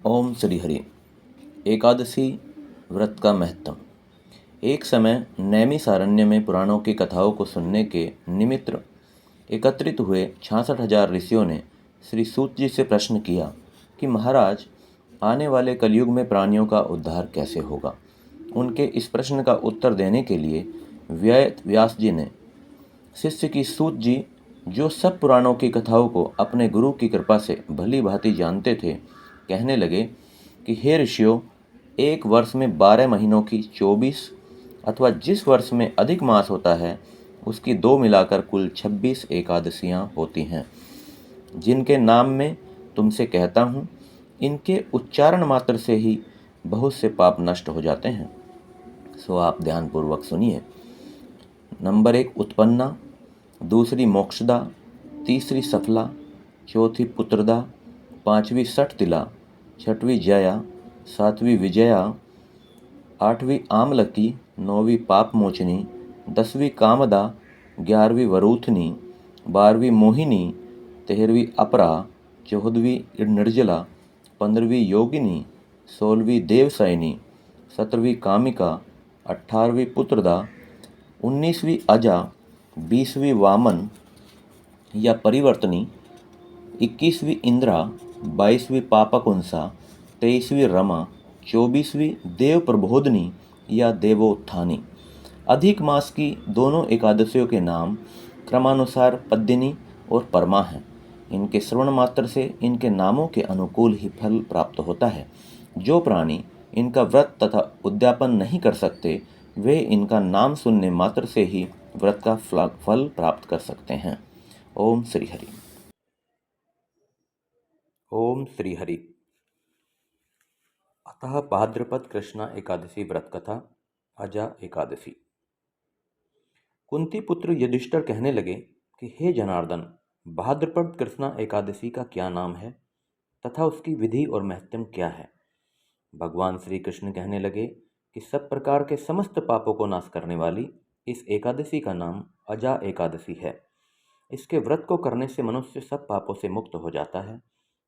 ओम श्री हरि। एकादशी व्रत का महत्व। एक समय नैमिषारण्य में पुराणों की कथाओं को सुनने के निमित्त एकत्रित हुए 66,000 ऋषियों ने श्री सूत जी से प्रश्न किया कि महाराज, आने वाले कलयुग में प्राणियों का उद्धार कैसे होगा। उनके इस प्रश्न का उत्तर देने के लिए व्यास जी ने शिष्य की सूत जी, जो सब पुराणों की कथाओं को अपने गुरु की कृपा से भली भांति जानते थे, कहने लगे कि हे ऋषियों, एक वर्ष में 12 महीनों की 24 अथवा जिस वर्ष में अधिक मास होता है उसकी दो मिलाकर कुल 26 एकादशियाँ होती हैं, जिनके नाम में तुमसे कहता हूँ। इनके उच्चारण मात्र से ही बहुत से पाप नष्ट हो जाते हैं। सो आप ध्यानपूर्वक सुनिए। नंबर 1 उत्पन्ना, दूसरी मोक्षदा, तीसरी सफला, चौथी पुत्रदा, पांचवी सठतिला, छठवीं जया, सातवीं विजया, आठवीं आमलकी, नौवीं पापमोचनी, 10वीं कामदा, 11वीं वरूथनी, 12वीं मोहिनी, 13वीं अपरा, 14वीं निर्जला, 15वीं योगिनी, 16वीं देवसैनी, 17वीं कामिका, 18वीं पुत्रदा, 19वीं अजा, 20वीं वामन या परिवर्तनी, 21वीं इंद्रा, 22वीं पापकुंसा, 23वीं रमा, 24वीं देव प्रबोधनी या देवोत्थानी। अधिक मास की दोनों एकादशियों के नाम क्रमानुसार पद्मिनी और परमा हैं। इनके श्रवण मात्र से इनके नामों के अनुकूल ही फल प्राप्त होता है। जो प्राणी इनका व्रत तथा उद्यापन नहीं कर सकते, वे इनका नाम सुनने मात्र से ही व्रत का फल प्राप्त कर सकते हैं। ओम श्री हरि। ओम श्री हरि। अतः भाद्रपद कृष्णा एकादशी व्रत कथा। अजा एकादशी। कुंती पुत्र युधिष्ठिर कहने लगे कि हे जनार्दन, भाद्रपद कृष्णा एकादशी का क्या नाम है तथा उसकी विधि और महत्व क्या है। भगवान श्री कृष्ण कहने लगे कि सब प्रकार के समस्त पापों को नाश करने वाली इस एकादशी का नाम अजा एकादशी है। इसके व्रत को करने से मनुष्य सब पापों से मुक्त हो जाता है।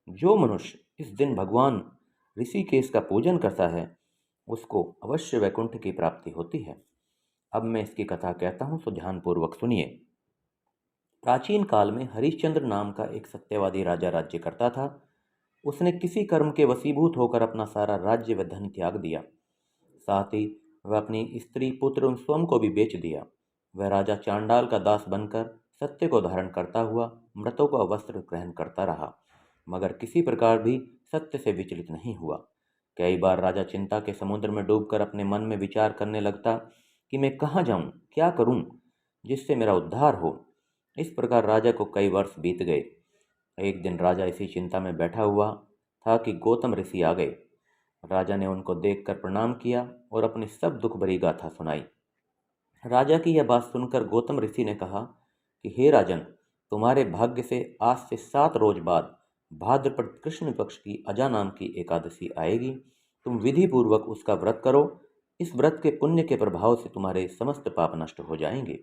जो मनुष्य इस दिन भगवान ऋषिकेश का पूजन करता है, उसको अवश्य वैकुंठ की प्राप्ति होती है। अब मैं इसकी कथा कहता हूँ, सो ध्यानपूर्वक सुनिए। प्राचीन काल में हरिश्चंद्र नाम का एक सत्यवादी राजा राज्य करता था। उसने किसी कर्म के वशीभूत होकर अपना सारा राज्य व धन त्याग दिया। साथ ही वह अपनी स्त्री, पुत्र और स्वयं को भी बेच दिया। वह राजा चांडाल का दास बनकर सत्य को धारण करता हुआ मृतों का वस्त्र ग्रहण करता रहा, मगर किसी प्रकार भी सत्य से विचलित नहीं हुआ। कई बार राजा चिंता के समुद्र में डूबकर अपने मन में विचार करने लगता कि मैं कहाँ जाऊं, क्या करूं जिससे मेरा उद्धार हो। इस प्रकार राजा को कई वर्ष बीत गए। एक दिन राजा इसी चिंता में बैठा हुआ था कि गौतम ऋषि आ गए। राजा ने उनको देखकर प्रणाम किया और अपनी सब दुख भरी गाथा सुनाई। राजा की यह बात सुनकर गौतम ऋषि ने कहा कि हे राजन, तुम्हारे भाग्य से आज से 7 रोज बाद भाद्रपद कृष्ण पक्ष की अजा नाम की एकादशी आएगी। तुम विधि पूर्वक उसका व्रत करो। इस व्रत के पुण्य के प्रभाव से तुम्हारे समस्त पाप नष्ट हो जाएंगे।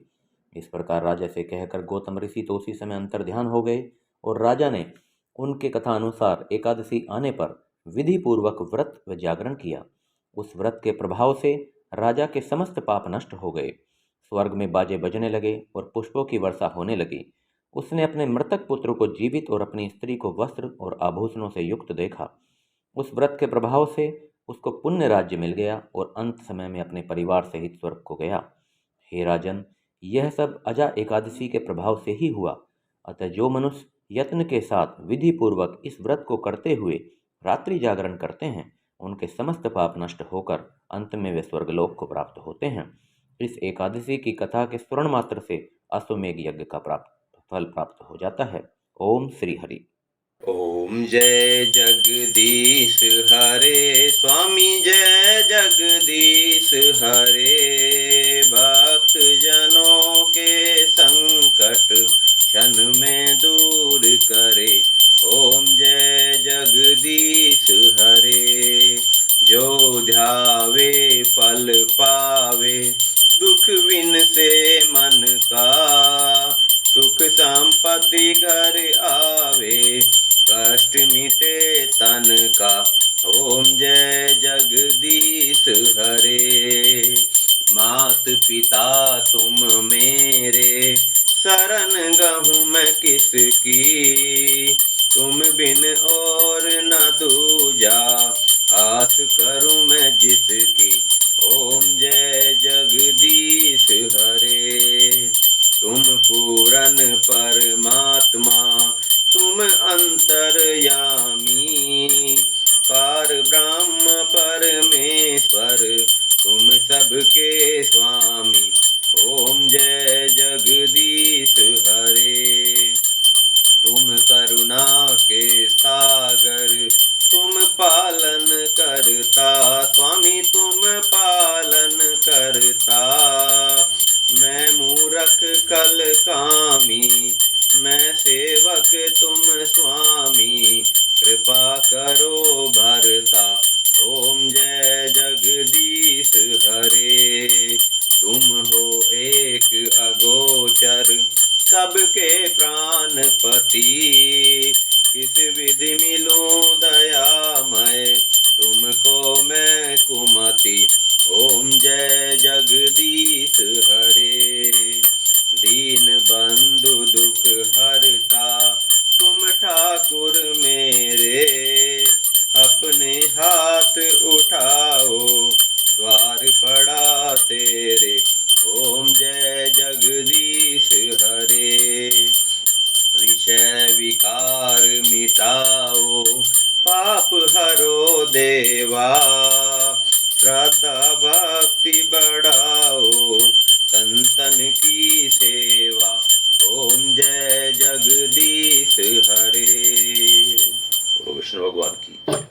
इस प्रकार राजा से कहकर गौतम ऋषि तो उसी समय अंतर ध्यान हो गए और राजा ने उनके कथा अनुसार एकादशी आने पर विधि पूर्वक व्रत व जागरण किया। उस व्रत के प्रभाव से राजा के समस्त पाप नष्ट हो गए। स्वर्ग में बाजे बजने लगे और पुष्पों की वर्षा होने लगी। उसने अपने मृतक पुत्र को जीवित और अपनी स्त्री को वस्त्र और आभूषणों से युक्त देखा। उस व्रत के प्रभाव से उसको पुण्य राज्य मिल गया और अंत समय में अपने परिवार सहित स्वर्ग को गया। हे राजन, यह सब अजा एकादशी के प्रभाव से ही हुआ। अतः जो मनुष्य यत्न के साथ विधि पूर्वक इस व्रत को करते हुए रात्रि जागरण करते हैं, उनके समस्त पाप नष्ट होकर अंत में वे स्वर्गलोक को प्राप्त होते हैं। इस एकादशी की कथा के स्मरण मात्र से अश्वमेघ यज्ञ का फल प्राप्त हो जाता है। ओम श्री हरि। ओम जय जगदीश हरे स्वामी, जय जगदीश हरे। भक्त जनों के संकट क्षण में दूर करे। ओम जय जगदीश हरे। जो ध्यावे फल पावे, दुख बिन से मन का। सुख संपत्ति घर आवे, कष्ट मिटे तन का। जगदीश हरे। मात पिता तुम मेरे, शरण गहूँ मैं किसकी, तुम बिन और न दूजा, आस करूँ मैं जिसकी। ओम जय जगदीश हरे। तुम पूरन परमात्मा, तुम अंतर्यामी, पार ब्रह्म परमेश्वर, तुम सबके स्वामी। ओम जय जगदीश हरे। तुम करुणा के सागर, तुम पालन करता, स्वामी तुम पालन करता। मैं मूरख कल कामी, मैं सेवक तुम स्वामी, कृपा करो भरता। ओम जय जगदीश हरे। तुम हो एक अगोचर, सबके प्राणपति, किस विधि मिलूं दयामय, तुमको मैं कुमति। ओम जय जगदीश हरे। दीन बंधु दुख हरता, तुम ठाकुर मेरे, अपने हाथ उठाओ, द्वार पड़ा तेरे। ओम जय जगदीश हरे। विषय विकार मिटाओ, पाप हरो देवा, श्रद्धा भक्ति बढ़ाओ, संतन की सेवा। ओम जय जगदीश हरे। बोलो विष्णु भगवान की।